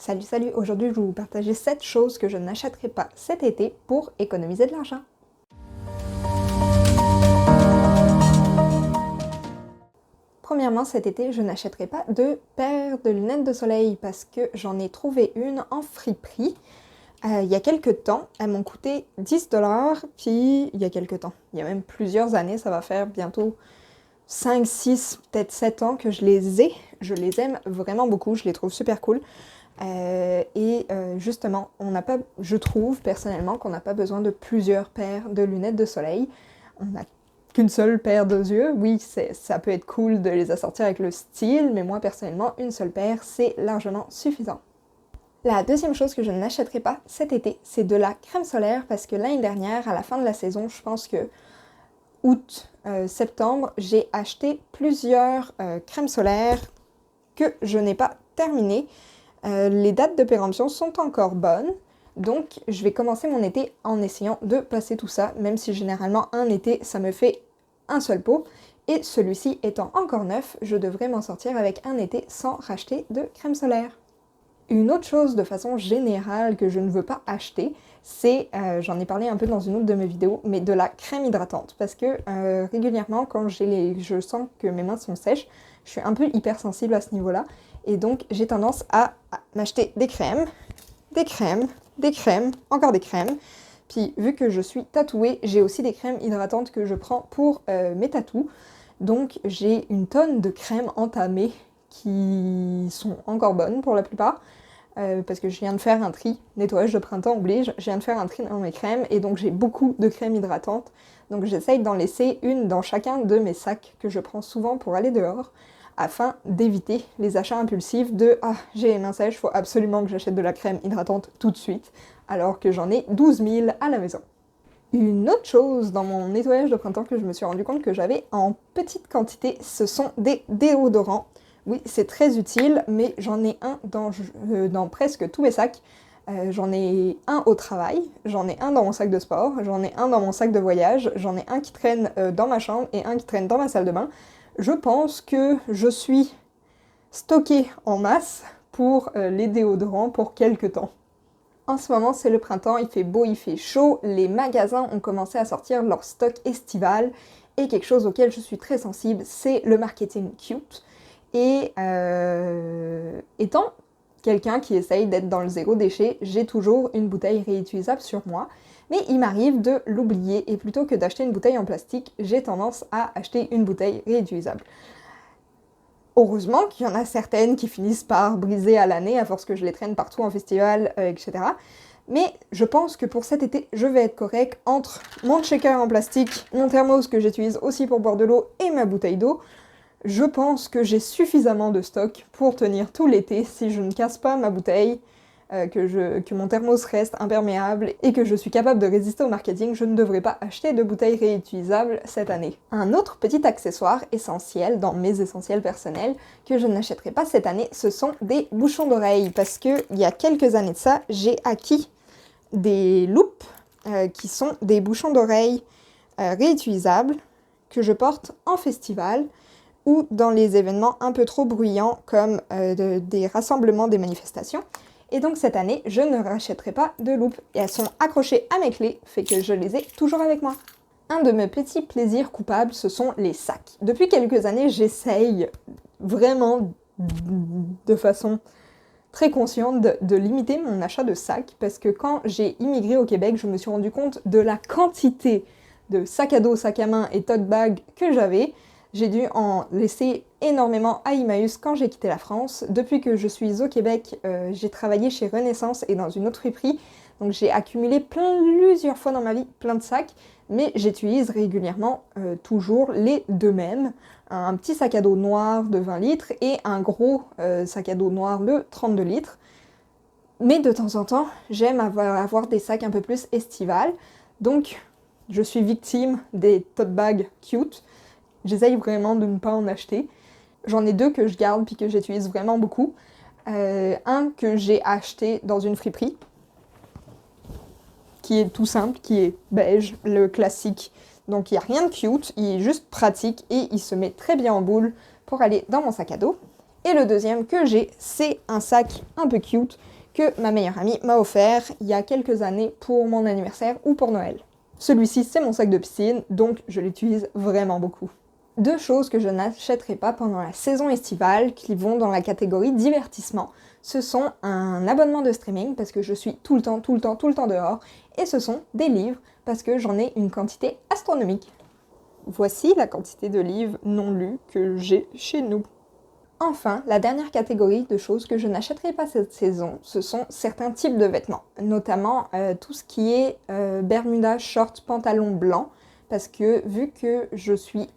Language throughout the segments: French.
Salut, salut! Aujourd'hui, je vais vous partager 7 choses que je n'achèterai pas cet été pour économiser de l'argent. Premièrement, cet été, je n'achèterai pas de paire de lunettes de soleil parce que j'en ai trouvé une en friperie il y a quelques temps. Elles m'ont coûté 10$, puis il y a quelques temps, il y a même plusieurs années, ça va faire bientôt 5, 6, peut-être 7 ans que je les ai. Je les aime vraiment beaucoup, je les trouve super cool. Justement, je trouve personnellement qu'on n'a pas besoin de plusieurs paires de lunettes de soleil. On n'a qu'une seule paire de yeux. Oui, ça peut être cool de les assortir avec le style, mais moi personnellement, une seule paire, c'est largement suffisant. La deuxième chose que je n'achèterai pas cet été, c'est de la crème solaire parce que l'année dernière, à la fin de la saison, je pense que août, septembre, j'ai acheté plusieurs crèmes solaires que je n'ai pas terminées. Les dates de péremption sont encore bonnes, donc je vais commencer mon été en essayant de passer tout ça, même si généralement un été ça me fait un seul pot, et celui-ci étant encore neuf, je devrais m'en sortir avec un été sans racheter de crème solaire. Une autre chose de façon générale que je ne veux pas acheter, c'est, j'en ai parlé un peu dans une autre de mes vidéos, mais de la crème hydratante, parce que régulièrement quand je sens que mes mains sont sèches, je suis un peu hypersensible à ce niveau-là, et donc j'ai tendance à m'acheter des crèmes, encore des crèmes. Puis vu que je suis tatouée, j'ai aussi des crèmes hydratantes que je prends pour mes tatous. Donc j'ai une tonne de crèmes entamées qui sont encore bonnes pour la plupart. Parce que je viens de faire un tri, nettoyage de printemps oblige, je viens de faire un tri dans mes crèmes et donc j'ai beaucoup de crèmes hydratantes. Donc j'essaye d'en laisser une dans chacun de mes sacs que je prends souvent pour aller dehors, afin d'éviter les achats impulsifs de « Ah, j'ai les mains sèches, faut absolument que j'achète de la crème hydratante tout de suite », alors que j'en ai 12 000 à la maison. Une autre chose dans mon nettoyage de printemps que je me suis rendu compte que j'avais en petite quantité, ce sont des déodorants. Oui, c'est très utile, mais j'en ai un dans presque tous mes sacs. J'en ai un au travail, j'en ai un dans mon sac de sport, j'en ai un dans mon sac de voyage, j'en ai un qui traîne dans ma chambre et un qui traîne dans ma salle de bain. Je pense que je suis stockée en masse pour les déodorants pour quelques temps. En ce moment, c'est le printemps, il fait beau, il fait chaud, les magasins ont commencé à sortir leur stock estival, et quelque chose auquel je suis très sensible, c'est le marketing cute. Et étant quelqu'un qui essaye d'être dans le zéro déchet, j'ai toujours une bouteille réutilisable sur moi, mais il m'arrive de l'oublier et plutôt que d'acheter une bouteille en plastique, j'ai tendance à acheter une bouteille réutilisable. Heureusement qu'il y en a certaines qui finissent par briser à l'année à force que je les traîne partout en festival, etc. Mais je pense que pour cet été, je vais être correcte entre mon shaker en plastique, mon thermos que j'utilise aussi pour boire de l'eau et ma bouteille d'eau. Je pense que j'ai suffisamment de stock pour tenir tout l'été si je ne casse pas ma bouteille, que mon thermos reste imperméable et que je suis capable de résister au marketing, je ne devrais pas acheter de bouteilles réutilisables cette année. Un autre petit accessoire essentiel dans mes essentiels personnels que je n'achèterai pas cette année, ce sont des bouchons d'oreilles parce que il y a quelques années de ça, j'ai acquis des loupes qui sont des bouchons d'oreilles réutilisables que je porte en festival ou dans les événements un peu trop bruyants comme des rassemblements, des manifestations. Et donc cette année, je ne rachèterai pas de loupes. Et elles sont accrochées à mes clés, fait que je les ai toujours avec moi. Un de mes petits plaisirs coupables, ce sont les sacs. Depuis quelques années, j'essaye vraiment de façon très consciente de limiter mon achat de sacs, parce que quand j'ai immigré au Québec, je me suis rendu compte de la quantité de sacs à dos, sacs à main et tote bag que j'avais. J'ai dû en laisser énormément à Emmaüs quand j'ai quitté la France. Depuis que je suis au Québec, j'ai travaillé chez Renaissance et dans une autre friperie. Donc j'ai accumulé plusieurs fois dans ma vie plein de sacs, mais j'utilise régulièrement toujours les deux mêmes. Un petit sac à dos noir de 20 litres et un gros sac à dos noir de 32 litres. Mais de temps en temps, j'aime avoir des sacs un peu plus estivales. Donc je suis victime des tote bags cute. J'essaye vraiment de ne pas en acheter. J'en ai deux que je garde puis que j'utilise vraiment beaucoup. Un que j'ai acheté dans une friperie, qui est tout simple, qui est beige, le classique. Donc il n'y a rien de cute, il est juste pratique et il se met très bien en boule pour aller dans mon sac à dos. Et le deuxième que j'ai, c'est un sac un peu cute que ma meilleure amie m'a offert il y a quelques années pour mon anniversaire ou pour Noël. Celui-ci, c'est mon sac de piscine, donc je l'utilise vraiment beaucoup. Deux choses que je n'achèterai pas pendant la saison estivale, qui vont dans la catégorie divertissement, ce sont un abonnement de streaming, parce que je suis tout le temps dehors, et ce sont des livres, parce que j'en ai une quantité astronomique. Voici la quantité de livres non lus que j'ai chez nous. Enfin, la dernière catégorie de choses que je n'achèterai pas cette saison, ce sont certains types de vêtements, notamment tout ce qui est bermuda, short, pantalon blanc, parce que vu que je suis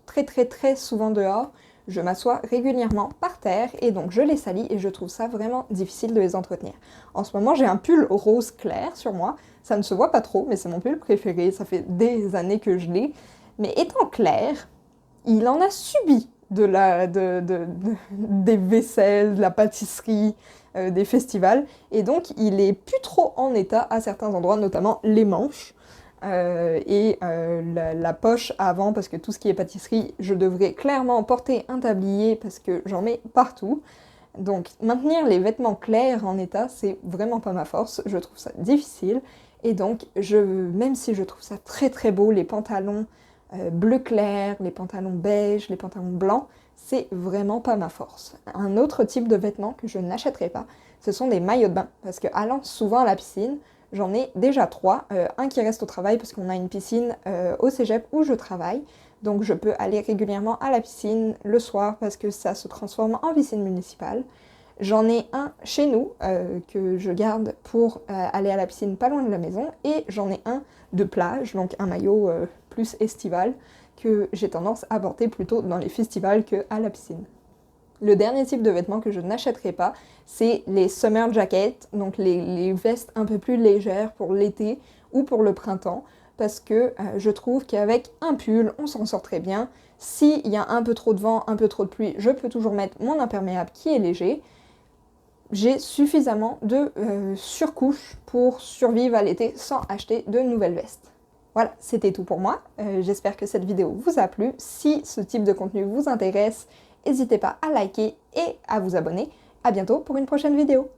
très souvent dehors, je m'assois régulièrement par terre et donc je les salis et je trouve ça vraiment difficile de les entretenir. En ce moment, j'ai un pull rose clair sur moi, ça ne se voit pas trop, mais c'est mon pull préféré, ça fait des années que je l'ai, mais étant clair, il en a subi des vaisselles, de la pâtisserie, des festivals, et donc il est plus trop en état à certains endroits, notamment les manches la poche avant, parce que tout ce qui est pâtisserie, je devrais clairement porter un tablier parce que j'en mets partout. Donc maintenir les vêtements clairs en état, c'est vraiment pas ma force, je trouve ça difficile, et donc même si je trouve ça très beau, les pantalons bleu clair, les pantalons beige, les pantalons blancs, c'est vraiment pas ma force. Un autre type de vêtements que je n'achèterai pas, ce sont des maillots de bain, parce que allant souvent à la piscine, j'en ai déjà 3, un qui reste au travail parce qu'on a une piscine au cégep où je travaille, donc je peux aller régulièrement à la piscine le soir parce que ça se transforme en piscine municipale. J'en ai un chez nous que je garde pour aller à la piscine pas loin de la maison, et j'en ai un de plage, donc un maillot plus estival, que j'ai tendance à porter plutôt dans les festivals qu'à la piscine. Le dernier type de vêtements que je n'achèterai pas, c'est les summer jackets, donc les vestes un peu plus légères pour l'été ou pour le printemps, parce que je trouve qu'avec un pull, on s'en sort très bien. S'il y a un peu trop de vent, un peu trop de pluie, je peux toujours mettre mon imperméable qui est léger. J'ai suffisamment de surcouches pour survivre à l'été sans acheter de nouvelles vestes. Voilà, c'était tout pour moi. J'espère que cette vidéo vous a plu. Si ce type de contenu vous intéresse, n'hésitez pas à liker et à vous abonner. À bientôt pour une prochaine vidéo.